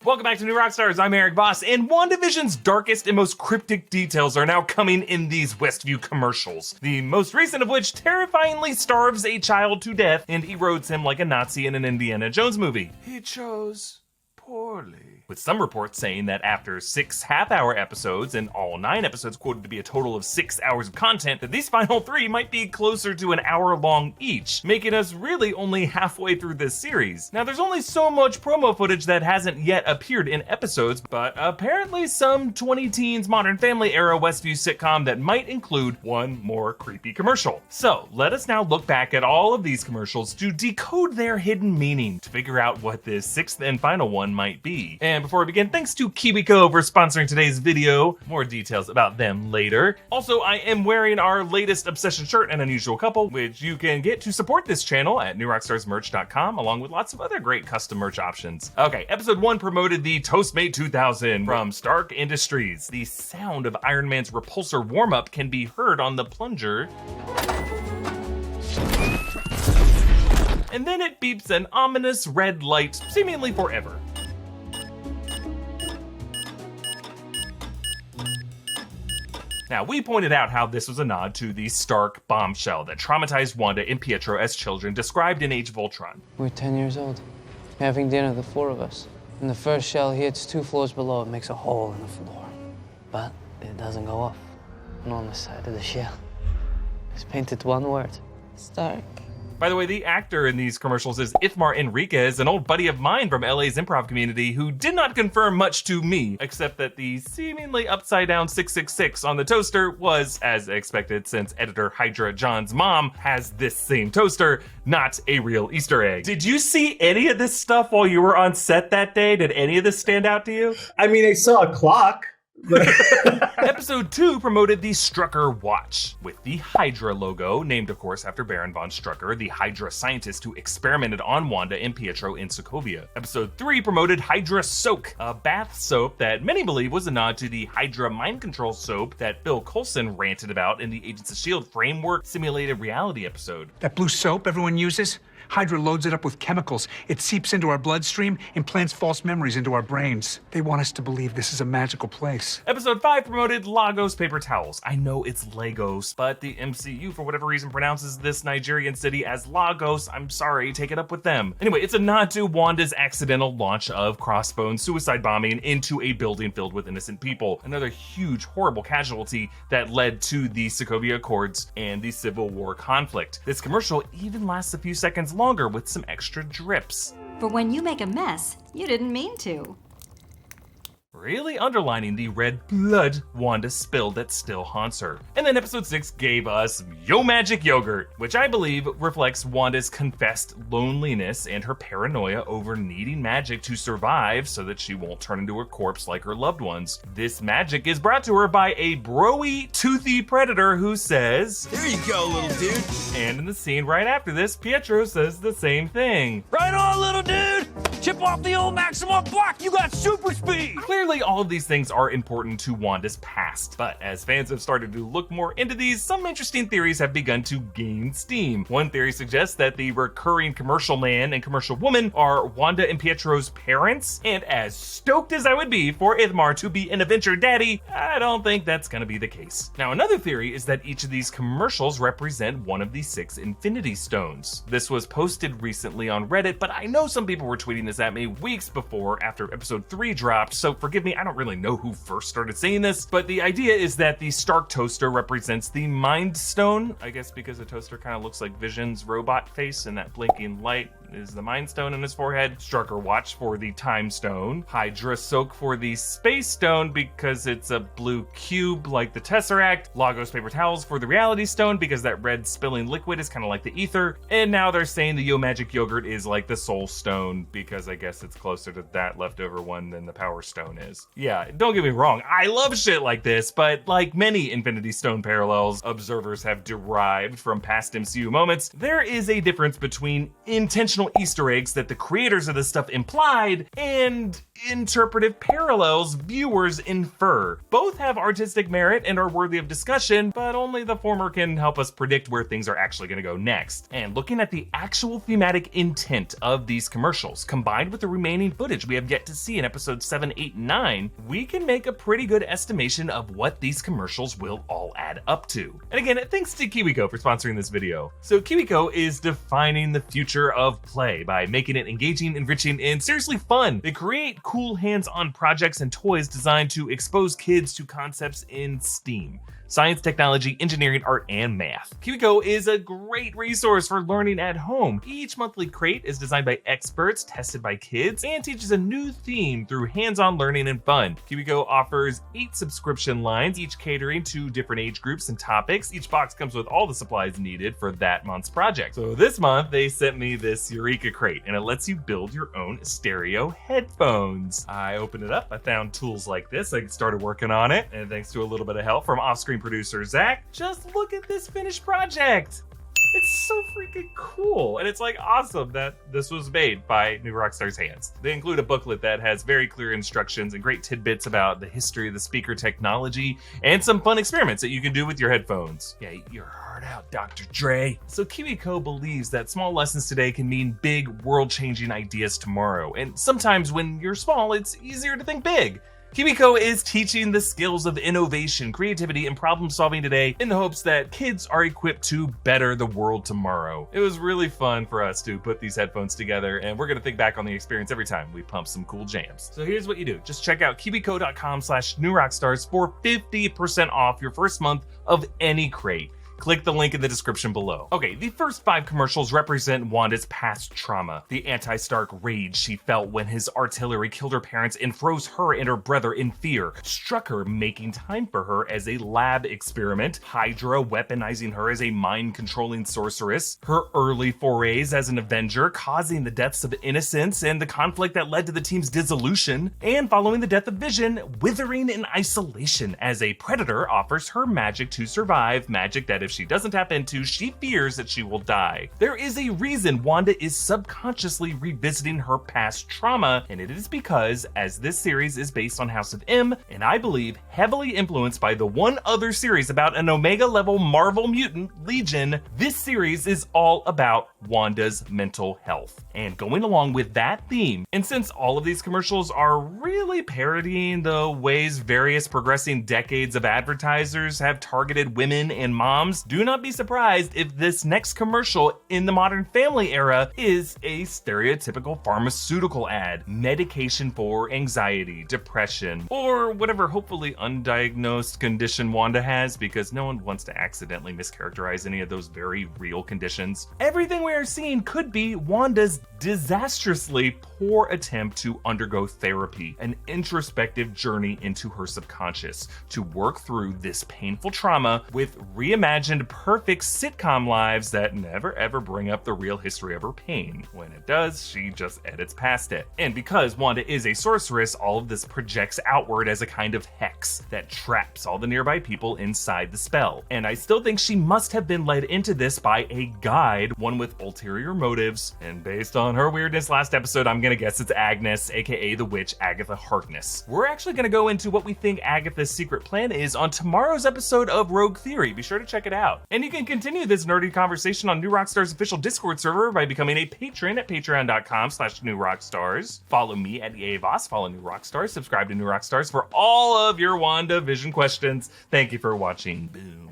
Welcome back to New Rockstars. I'm Erik Voss, and WandaVision's darkest and most cryptic details are now coming in these Westview commercials. The most recent of which terrifyingly starves a child to death and erodes him like a Nazi in an Indiana Jones movie. He chose poorly. With some reports saying that after 6 half-hour episodes, and all 9 episodes quoted to be a total of 6 hours of content, that these final 3 might be closer to an hour long each, making us really only halfway through this series. Now, there's only so much promo footage that hasn't yet appeared in episodes, but apparently some 20-teens Modern Family era Westview sitcom that might include one more creepy commercial. So, let us now look back at all of these commercials to decode their hidden meaning, to figure out what this 6th and final one might be. And before we begin, thanks to KiwiCo for sponsoring today's video. More details about them later. Also, I am wearing our latest Obsession shirt, An Unusual Couple, which you can get to support this channel at newrockstarsmerch.com, along with lots of other great custom merch options. Okay, episode 1 promoted the Toastmate 2000 from Stark Industries. The sound of Iron Man's repulsor warm-up can be heard on the plunger. And then it beeps an ominous red light, seemingly forever. Now, we pointed out how this was a nod to the Stark bombshell that traumatized Wanda and Pietro as children, described in Age of Ultron. We're 10 years old, having dinner, the 4 of us. And the first shell hits 2 floors below, it makes a hole in the floor. But it doesn't go off. And on the side of the shell, it's painted one word: Stark. By the way, the actor in these commercials is Ithmar Enriquez, an old buddy of mine from LA's improv community who did not confirm much to me, except that the seemingly upside down 666 on the toaster was as expected, since editor HYDRA John's mom has this same toaster, not a real Easter egg. Did you see any of this stuff while you were on set that day? Did any of this stand out to you? I mean, I saw a clock. Episode 2 promoted the Strucker watch, with the HYDRA logo, named of course after Baron von Strucker, the HYDRA scientist who experimented on Wanda and Pietro in Sokovia. Episode 3 promoted HYDRA Soak, a bath soap that many believe was a nod to the HYDRA mind control soap that Bill Coulson ranted about in the Agents of S.H.I.E.L.D. Framework Simulated Reality episode. That blue soap everyone uses? HYDRA loads it up with chemicals. It seeps into our bloodstream, implants false memories into our brains. They want us to believe this is a magical place. Episode 5 promoted Lagos paper towels. I know it's Lagos, but the MCU for whatever reason pronounces this Nigerian city as Lagos. I'm sorry, take it up with them. Anyway, it's a nod to Wanda's accidental launch of Crossbone's suicide bombing into a building filled with innocent people. Another huge, horrible casualty that led to the Sokovia Accords and the Civil War conflict. This commercial even lasts a few seconds longer with some extra drips. For when you make a mess, you didn't mean to. Really underlining the red blood Wanda spilled that still haunts her. And then episode 6 gave us YoMagic yogurt, which I believe reflects Wanda's confessed loneliness and her paranoia over needing magic to survive so that she won't turn into a corpse like her loved ones. This magic is brought to her by a broy, toothy predator who says, "Here you go, little dude." And in the scene right after this, Pietro says the same thing. "Right on, little dude. Chip off the old Maximoff block. You got super speed." Clearly, all of these things are important to Wanda's past, but as fans have started to look more into these, some interesting theories have begun to gain steam. One theory suggests that the recurring commercial man and commercial woman are Wanda and Pietro's parents, and as stoked as I would be for Ithmar to be an adventure daddy, I don't think that's gonna be the case. Now, another theory is that each of these commercials represent one of the 6 Infinity Stones. This was posted recently on Reddit, but I know some people were tweeting this at me weeks before after episode 3 dropped, so forgive me, I don't really know who first started saying this, but the idea is that the Stark toaster represents the Mind Stone, I guess because the toaster kind of looks like Vision's robot face, and that blinking light is the Mind Stone in his forehead. Strucker Watch for the Time Stone. HYDRA Soak for the Space Stone because it's a blue cube like the Tesseract. Lagos Paper Towels for the Reality Stone because that red spilling liquid is kind of like the ether. And now they're saying the YoMagic yogurt is like the Soul Stone because I guess it's closer to that leftover one than the Power Stone is. Yeah, don't get me wrong, I love shit like this, but like many Infinity Stone parallels observers have derived from past MCU moments, there is a difference between intentional Easter eggs that the creators of this stuff implied and interpretive parallels viewers infer. Both have artistic merit and are worthy of discussion, but only the former can help us predict where things are actually going to go next. And looking at the actual thematic intent of these commercials, combined combined with the remaining footage we have yet to see in episodes 7, 8, and 9, we can make a pretty good estimation of what these commercials will all add up to. And again, thanks to KiwiCo for sponsoring this video. So KiwiCo is defining the future of play by making it engaging, enriching, and seriously fun. They create cool hands-on projects and toys designed to expose kids to concepts in STEAM: science, technology, engineering, art, and math. KiwiCo is a great resource for learning at home. Each monthly crate is designed by experts, tested by kids, and teaches a new theme through hands-on learning and fun. KiwiCo offers 8 subscription lines, each catering to different age groups and topics. Each box comes with all the supplies needed for that month's project. So this month, they sent me this Eureka crate, and it lets you build your own stereo headphones. I opened it up, I found tools like this, I started working on it, and thanks to a little bit of help from off-screen producer Zach, just look at this finished project. It's so freaking cool, and it's like awesome that this was made by New Rockstars hands. They include a booklet that has very clear instructions and great tidbits about the history of the speaker technology and some fun experiments that you can do with your headphones. Yeah, eat your heart out, Dr. Dre. So KiwiCo believes that small lessons today can mean big, world-changing ideas tomorrow, and sometimes when you're small, it's easier to think big. KiwiCo is teaching the skills of innovation, creativity, and problem solving today in the hopes that kids are equipped to better the world tomorrow. It was really fun for us to put these headphones together, and we're gonna think back on the experience every time we pump some cool jams. So here's what you do. Just check out kiwico.com/newrockstars for 50% off your first month of any crate. Click the link in the description below. Okay, the first 5 commercials represent Wanda's past trauma. The anti-Stark rage she felt when his artillery killed her parents and froze her and her brother in fear, struck her making time for her as a lab experiment, HYDRA weaponizing her as a mind-controlling sorceress, her early forays as an Avenger causing the deaths of innocents and the conflict that led to the team's dissolution, and following the death of Vision, withering in isolation as a predator offers her magic to survive, magic that if she doesn't tap into, she fears that she will die. There is a reason Wanda is subconsciously revisiting her past trauma, and it is because, as this series is based on House of M, and I believe heavily influenced by the one other series about an Omega-level Marvel mutant, Legion, this series is all about Wanda's mental health. And going along with that theme, and since all of these commercials are really parodying the ways various progressing decades of advertisers have targeted women and moms, do not be surprised if this next commercial in the Modern Family era is a stereotypical pharmaceutical ad, medication for anxiety, depression, or whatever hopefully undiagnosed condition Wanda has, because no one wants to accidentally mischaracterize any of those very real conditions. Everything we are seeing could be Wanda's disastrously poor attempt to undergo therapy, an introspective journey into her subconscious to work through this painful trauma with reimagined perfect sitcom lives that never ever bring up the real history of her pain. When it does, she just edits past it. And because Wanda is a sorceress, all of this projects outward as a kind of hex that traps all the nearby people inside the spell. And I still think she must have been led into this by a guide, one with ulterior motives, and based on her weirdness last episode, I'm gonna guess it's Agnes, aka the witch Agatha Harkness. We're actually gonna go into what we think Agatha's secret plan is on tomorrow's episode of Rogue Theory. Be sure to check it out. And you can continue this nerdy conversation on New Rockstars' official Discord server by becoming a patron at patreon.com/newrockstars. Follow me at Erik Voss, follow New Rockstars, subscribe to New Rockstars for all of your WandaVision questions. Thank you for watching. Boom.